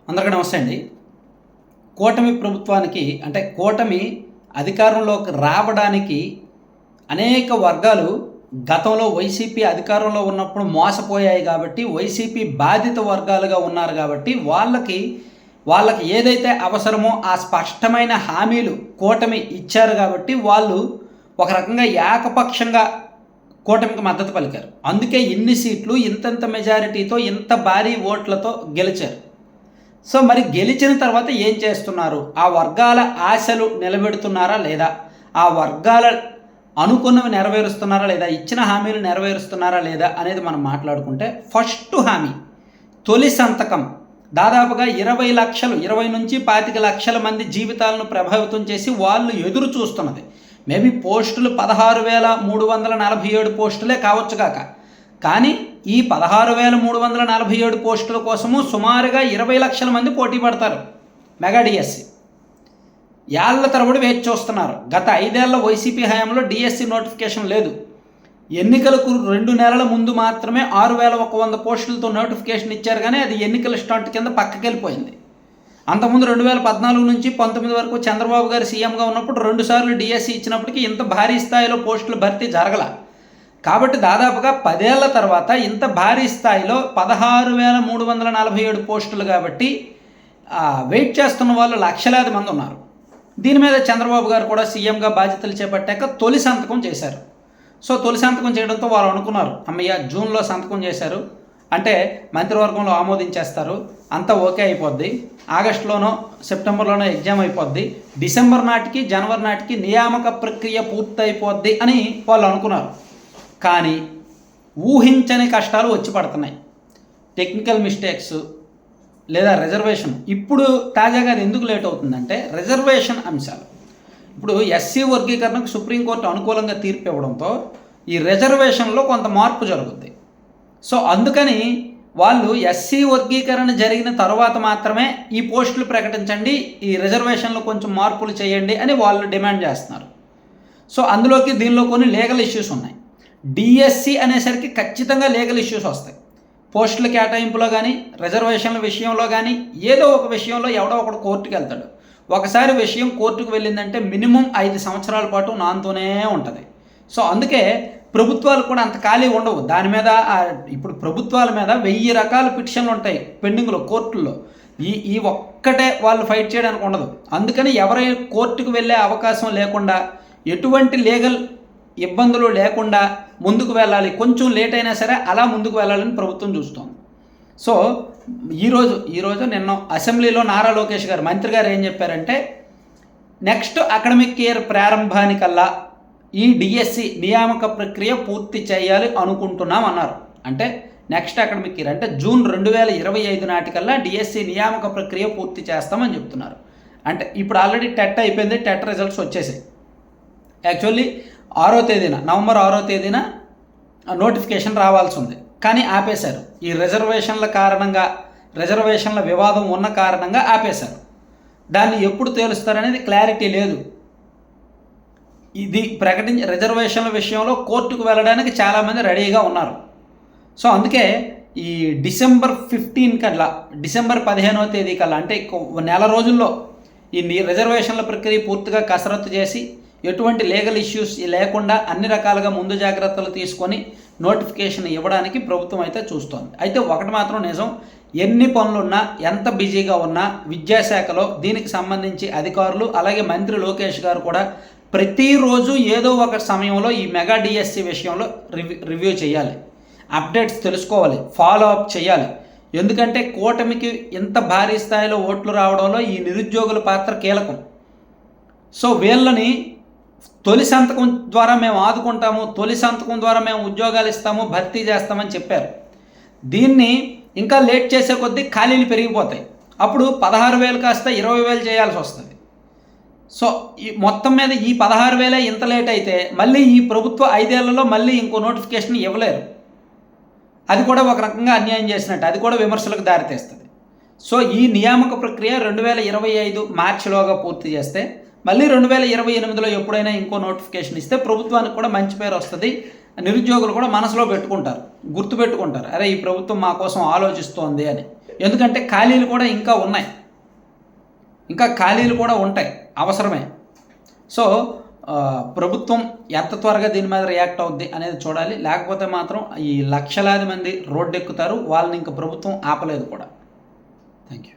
అందరికీ నమస్తే అండి. కూటమి ప్రభుత్వానికి అంటే కూటమి అధికారంలోకి రావడానికి అనేక వర్గాలు గతంలో వైసీపీ అధికారంలో ఉన్నప్పుడు మోసపోయాయి కాబట్టి, వైసీపీ బాధిత వర్గాలుగా ఉన్నారు కాబట్టి వాళ్ళకి ఏదైతే అవసరమో ఆ స్పష్టమైన హామీలు కూటమి ఇచ్చారు కాబట్టి వాళ్ళు ఒక రకంగా ఏకపక్షంగా కూటమికి మద్దతు పలికారు. అందుకే ఇన్ని సీట్లు ఇంతంత మెజారిటీతో ఇంత భారీ ఓట్లతో గెలిచారు. సో మరి గెలిచిన తర్వాత ఏం చేస్తున్నారు? ఆ వర్గాల ఆశలు నిలబెడుతున్నారా లేదా? ఆ వర్గాల అనుకున్నవి నెరవేరుస్తున్నారా లేదా? ఇచ్చిన హామీలు నెరవేరుస్తున్నారా లేదా అనేది మనం మాట్లాడుకుంటే, ఫస్ట్ హామీ తొలి సంతకం దాదాపుగా 20 లక్షలు 20 నుంచి 25 లక్షల మంది జీవితాలను ప్రభావితం చేసి వాళ్ళు ఎదురు చూస్తున్నది. మేబీ పోస్టులు 16,347 పోస్టులే కావచ్చు కాక, కానీ ఈ 16,347 పోస్టుల కోసము సుమారుగా 20 లక్షల మంది పోటీ పడతారు. మెగా డిఎస్సి ఏళ్ల తరబడి వేచి చూస్తున్నారు. గత 5 ఏళ్ల వైసీపీ హయాంలో డిఎస్సి నోటిఫికేషన్ లేదు. ఎన్నికలకు 2 నెలల ముందు మాత్రమే 6,100 పోస్టులతో నోటిఫికేషన్ ఇచ్చారు, కానీ అది ఎన్నికల స్టాంట్ కింద పక్కకి వెళ్ళిపోయింది. అంతకుముందు 2014 నుంచి 19 వరకు చంద్రబాబు గారు సీఎంగా ఉన్నప్పుడు 2 సార్లు డిఎస్సి ఇచ్చినప్పటికీ ఇంత భారీ స్థాయిలో పోస్టుల భర్తీ జరగల. కాబట్టి దాదాపుగా 10 ఏళ్ల తర్వాత ఇంత భారీ స్థాయిలో 16,347 పోస్టులు కాబట్టి వెయిట్ చేస్తున్న వాళ్ళు లక్షలాది మంది ఉన్నారు. దీని మీద చంద్రబాబు గారు కూడా సీఎంగా బాధ్యతలు చేపట్టాక తొలి సంతకం చేశారు. సో తొలి సంతకం చేయడంతో వాళ్ళు అనుకున్నారు, అమ్మయ్య జూన్లో సంతకం చేశారు అంటే మంత్రివర్గంలో ఆమోదించేస్తారు, అంతా ఓకే అయిపోద్ది, ఆగస్టులోనో సెప్టెంబర్లోనో ఎగ్జామ్ అయిపోద్ది, డిసెంబర్ నాటికి జనవరి నాటికి నియామక ప్రక్రియ పూర్తయిపోద్ది అని వాళ్ళు అనుకున్నారు. కానీ ఊహించని కష్టాలు వచ్చి పడుతున్నాయి. టెక్నికల్ మిస్టేక్స్ లేదా రిజర్వేషన్. ఇప్పుడు తాజాగా అది ఎందుకు లేట్ అవుతుందంటే రిజర్వేషన్ అంశాలు. ఇప్పుడు ఎస్సీ వర్గీకరణకు సుప్రీంకోర్టు అనుకూలంగా తీర్పు ఇవ్వడంతో ఈ రిజర్వేషన్లో కొంత మార్పు జరుగుద్ది. సో అందుకని వాళ్ళు ఎస్సీ వర్గీకరణ జరిగిన తర్వాత మాత్రమే ఈ పోస్టులు ప్రకటించండి, ఈ రిజర్వేషన్లో కొంచెం మార్పులు చేయండి అని వాళ్ళు డిమాండ్ చేస్తున్నారు. సో అందులోకి దీనిలో కొన్ని లీగల్ ఇష్యూస్ ఉన్నాయి. డిఎస్సి అనేసరికి ఖచ్చితంగా లీగల్ ఇష్యూస్ వస్తాయి. పోస్టుల కేటాయింపులో కానీ రిజర్వేషన్ల విషయంలో కానీ ఏదో ఒక విషయంలో ఎవడో ఒకడు కోర్టుకు వెళ్తాడు. ఒకసారి విషయం కోర్టుకు వెళ్ళిందంటే మినిమం 5 సంవత్సరాల పాటు నాంతోనే ఉంటుంది. సో అందుకే ప్రభుత్వాలు కూడా అంత ఖాళీ ఉండవు. దాని మీద ఇప్పుడు ప్రభుత్వాల మీద 1000 రకాల పిటిషన్లు ఉంటాయి పెండింగ్లో కోర్టుల్లో. ఈ ఒక్కటే వాళ్ళు ఫైట్ చేయడానికి ఉండదు. అందుకని ఎవరైనా కోర్టుకు వెళ్ళే అవకాశం లేకుండా, ఎటువంటి లీగల్ ఇబ్బందులు లేకుండా ముందుకు వెళ్ళాలి. కొంచెం లేట్ అయినా సరే అలా ముందుకు వెళ్ళాలని ప్రభుత్వం చూస్తోంది. సో ఈరోజు నిన్న అసెంబ్లీలో నారా లోకేష్ గారు మంత్రి గారు ఏం చెప్పారంటే, నెక్స్ట్ అకాడమిక్ ఇయర్ ప్రారంభానికల్లా ఈ డిఎస్సి నియామక ప్రక్రియ పూర్తి చేయాలి అనుకుంటున్నాం అన్నారు. అంటే నెక్స్ట్ అకాడమిక్ ఇయర్ అంటే జూన్ 2025 నాటికల్లా డిఎస్సి నియామక ప్రక్రియ పూర్తి చేస్తామని చెప్తున్నారు. అంటే ఇప్పుడు ఆల్రెడీ టెట్ అయిపోయింది, టెట్ రిజల్ట్స్ వచ్చేసాయి. యాక్చువల్లీ నవంబర్ 6వ తేదీన నోటిఫికేషన్ రావాల్సి ఉంది, కానీ ఆపేశారు. ఈ రిజర్వేషన్ల వివాదం ఉన్న కారణంగా ఆపేశారు. దాన్ని ఎప్పుడు తేలుస్తారనేది క్లారిటీ లేదు. ఇది రిజర్వేషన్ల విషయంలో కోర్టుకు వెళ్ళడానికి చాలామంది రెడీగా ఉన్నారు. సో అందుకే ఈ డిసెంబర్ 15 కల్లా, డిసెంబర్ 15వ తేదీ కల్లా అంటే నెల రోజుల్లో ఈ రిజర్వేషన్ల ప్రక్రియ పూర్తిగా కసరత్తు చేసి ఎటువంటి లీగల్ ఇష్యూస్ లేకుండా అన్ని రకాలుగా ముందు జాగ్రత్తలు తీసుకొని నోటిఫికేషన్ ఇవ్వడానికి ప్రభుత్వం అయితే చూస్తోంది. అయితే ఒకటి మాత్రం నిజం, ఎన్ని పనులున్నా ఎంత బిజీగా ఉన్నా విద్యాశాఖలో దీనికి సంబంధించి అధికారులు అలాగే మంత్రి లోకేష్ గారు కూడా ప్రతిరోజు ఏదో ఒక సమయంలో ఈ మెగా డిఎస్సి విషయంలో రివ్యూ చేయాలి, అప్డేట్స్ తెలుసుకోవాలి, ఫాలో అప్ చేయాలి. ఎందుకంటే కూటమికి ఇంత భారీ స్థాయిలో ఓట్లు రావడంలో ఈ నిరుద్యోగుల పాత్ర కీలకం. సో వీళ్ళని తొలి సంతకం ద్వారా మేము ఆదుకుంటాము, తొలి సంతకం ద్వారా మేము ఉద్యోగాలు ఇస్తాము, భర్తీ చేస్తామని చెప్పారు. దీన్ని ఇంకా లేట్ చేసే కొద్దీ ఖాళీలు పెరిగిపోతాయి. అప్పుడు 16,000 కాస్త 20,000 చేయాల్సి వస్తుంది. సో ఈ మొత్తం మీద ఈ 16,000 ఇంత లేట్ అయితే మళ్ళీ ఈ ప్రభుత్వ 5 ఏళ్లలో మళ్ళీ ఇంకో నోటిఫికేషన్ ఇవ్వలేరు. అది కూడా ఒక రకంగా అన్యాయం చేసినట్టు, అది కూడా విమర్శలకు దారితీస్తుంది. సో ఈ నియామక ప్రక్రియ 2025 మార్చిలోగా పూర్తి చేస్తే మళ్ళీ 2028లో ఎప్పుడైనా ఇంకో నోటిఫికేషన్ ఇస్తే ప్రభుత్వానికి కూడా మంచి పేరు వస్తుంది. నిరుద్యోగులు కూడా మనసులో పెట్టుకుంటారు, గుర్తుపెట్టుకుంటారు, అరే ఈ ప్రభుత్వం మా కోసం ఆలోచిస్తోంది అని. ఎందుకంటే ఖాళీలు కూడా ఇంకా ఉన్నాయి, ఇంకా ఖాళీలు కూడా ఉంటాయి, అవసరమే. సో ప్రభుత్వం ఎంత త్వరగా దీని మీద రియాక్ట్ అవుద్ది అనేది చూడాలి. లేకపోతే మాత్రం ఈ లక్షలాది మంది రోడ్డు ఎక్కుతారు, వాళ్ళని ఇంకా ప్రభుత్వం ఆపలేదు కూడా. Thank you.